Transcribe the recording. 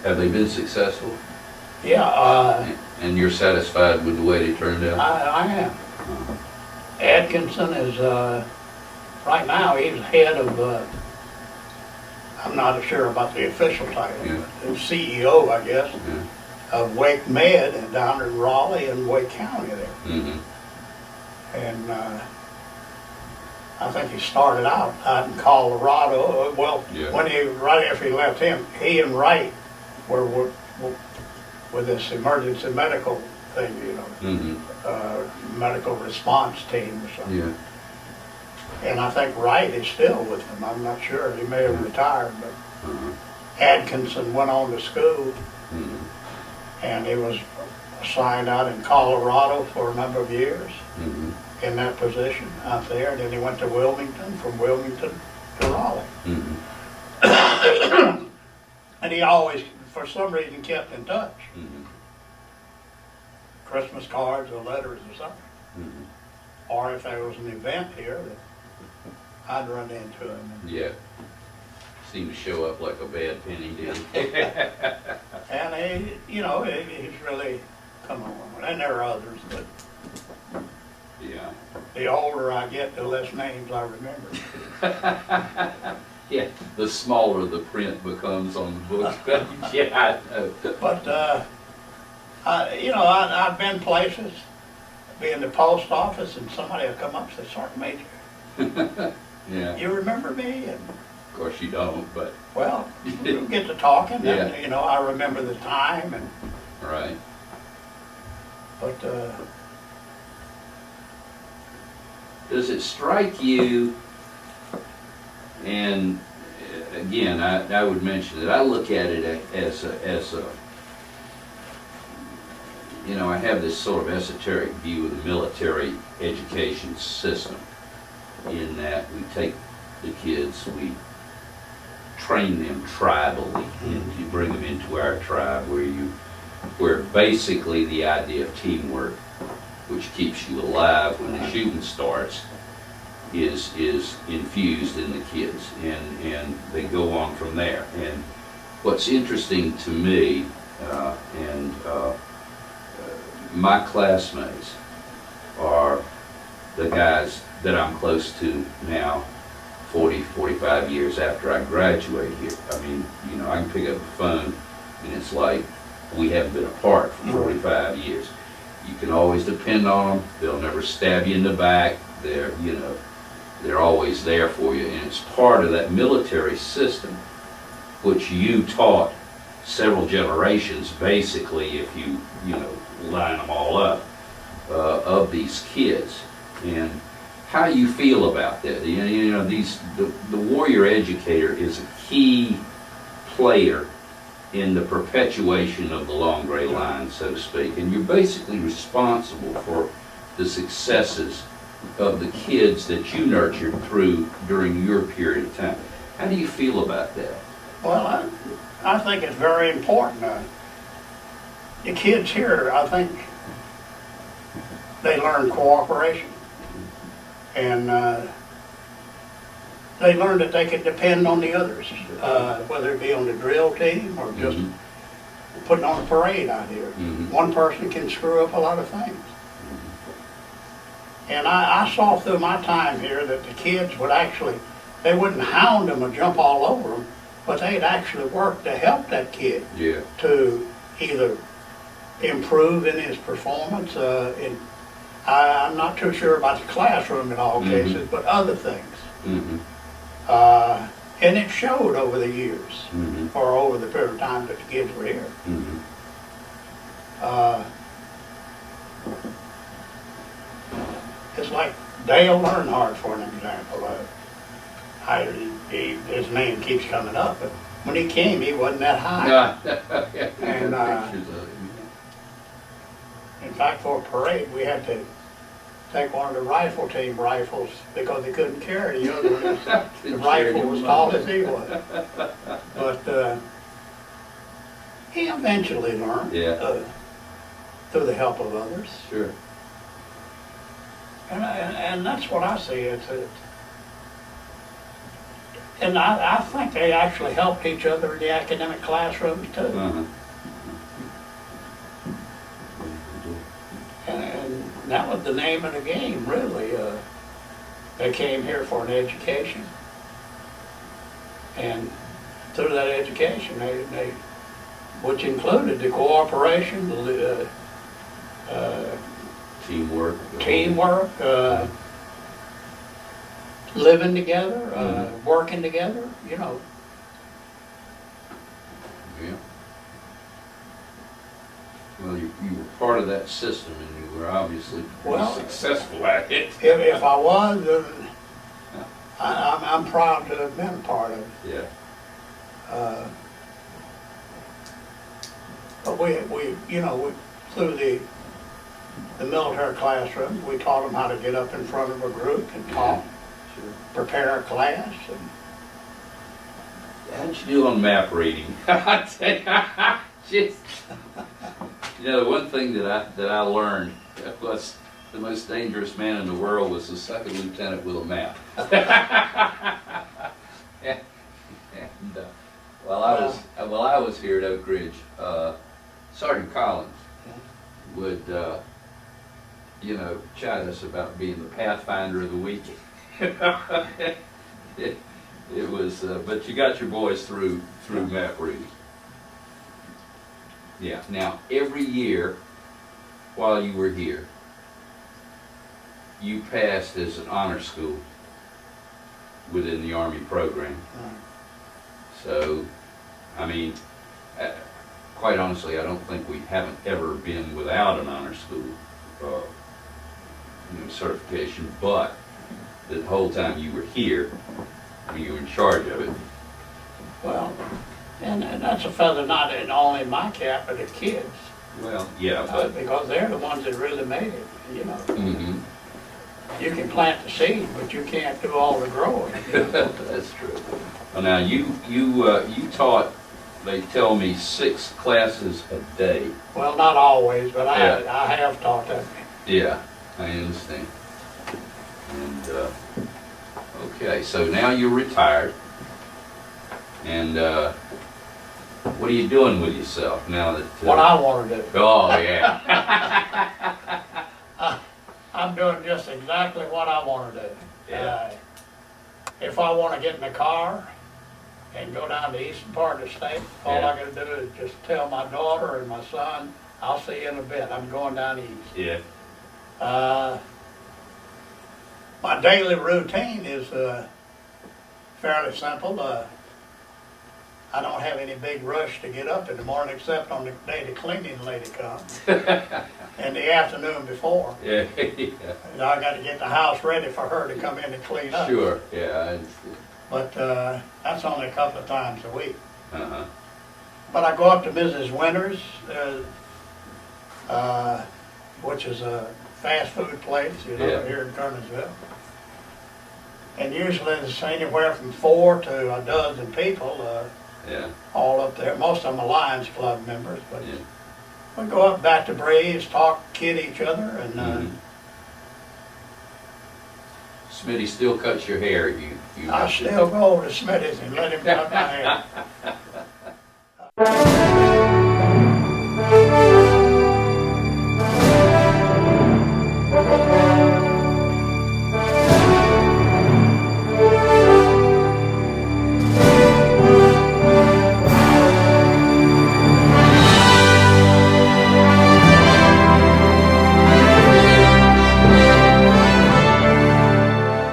Have they been successful? Yeah, And you're satisfied with the way they turned out? I am. Atkinson is, right now, he's head of, I'm not sure about the official title, Yeah. but CEO, I guess, Yeah. of Wake Med and down in Raleigh and Wake County there. Mm-hmm. And I think he started out in Colorado. Well, Yeah. right after he left him, he and Wright were with this emergency medical thing, you know, Mm-hmm. medical response team or something. Yeah. And I think Wright is still with them. I'm not sure. He may have retired, but Uh-huh. Atkinson went on to school, Mm-hmm. and he was assigned out in Colorado for a number of years Mm-hmm. in that position out there. And then he went to Wilmington, from Wilmington to Raleigh. Mm-hmm. And he always, for some reason, kept in touch. Mm-hmm. Christmas cards or letters or something. Mm-hmm. Or if there was an event here, that I'd run into him. Yeah. Seemed to show up like a bad penny, did he? And he, you know, he's really come on. And there are others, but Yeah. the older I get, the less names I remember. Yeah, the smaller the print becomes on the book page. Yeah, I know. But, I've been places, be in the post office, and somebody will come up and say, Sergeant Major, Yeah. you remember me? And, Of course you don't, but well, we'll get to talking, Yeah. and, you know, I remember the time, and, right. but, Does it strike you? And again, I would mention that I look at it as a you know, I have this sort of esoteric view of the military education system, in that we take the kids, we train them tribally, and you bring them into our tribe where basically the idea of teamwork, which keeps you alive when the shooting starts, is infused in the kids, and they go on from there. And what's interesting to me, my classmates are the guys that I'm close to now, 40, 45 years after I graduate here. I mean, you know, I can pick up the phone and it's like we haven't been apart for 45 years. You can always depend on them. They'll never stab you in the back. They're always there for you, and it's part of that military system which you taught several generations, basically, if you line them all up, of these kids. And how do you feel about that? The warrior educator is a key player in the perpetuation of the long gray line, so to speak, and you're basically responsible for the successes of the kids that you nurtured through during your period of time. How do you feel about that? well, I think it's very important. The kids here, I think, they learn cooperation. And they learn that they can depend on the others, whether it be on the drill team or just putting on a parade out here. One person can screw up a lot of things. And I saw through my time here that the kids would actually, they wouldn't hound them or jump all over them, but they'd actually work to help that kid to either improve in his performance. I'm not too sure about the classroom in all cases, but other things. And it showed over the years, or over the period of time that the kids were here. It's like Dale Earnhardt, for an example. His name keeps coming up, but when he came, he wasn't that high. And in fact, for a parade, we had to take one of the rifle team rifles because he couldn't carry the other one. The rifle was tall as he was. But he eventually learned through the help of others. Sure. And that's what I see. And I think they actually helped each other in the academic classrooms too. Uh-huh. And that was the name of the game, really. They came here for an education. And through that education, which included the cooperation, Teamwork. Living together, working together, you know. Yeah. Well, you were part of that system, and you were obviously pretty successful at it. If I was, I'm proud to have been a part of it. Yeah. But we through the military classrooms, we taught them how to get up in front of a group and talk, prepare a class. And how'd you do on map reading? I tell you, the one thing that I learned was the most dangerous man in the world was the second lieutenant with a map. And while I was here at Oak Ridge, Sergeant Collins would chide us about being the Pathfinder of the week. It was, but you got your boys through map reading. Yeah. Now, every year while you were here, you passed as an honor school within the Army program. So, I mean, quite honestly, I don't think we haven't ever been without an honor school certification, but the whole time you were here, you were in charge of it. Well, and that's a feather not only in my cap, but the kids. Well, yeah, but because they're the ones that really made it, you know. Mm-hmm. You can plant the seed, but you can't do all the growing. You know? That's true. Well, now you taught, they tell me, 6 classes a day. Well, not always, but Yeah. I have taught that. Yeah, I understand. And okay, so now you're retired, and what are you doing with yourself now that? What I want to do. Oh yeah. I'm doing just exactly what I want to do. Yeah. If I want to get in the car and go down the eastern part of the state, all I got to do is just tell my daughter and my son, I'll see you in a bit. I'm going down east. Yeah. My daily routine is fairly simple. I don't have any big rush to get up in the morning except on the day the cleaning lady comes. And the afternoon before. Yeah. I got to get the house ready for her to come in and clean up. Sure, yeah, I understand. But that's only a couple of times a week. Uh-huh. But I go up to Mrs. Winters, which is a fast food place, here in Kernersville. And usually there's anywhere from 4 to a dozen people all up there. Most of them are Lions Club members, but we go up back to breeze, talk, kid each other, and Smitty still cuts your hair. You I still go over to Smitty's and let him cut my hair.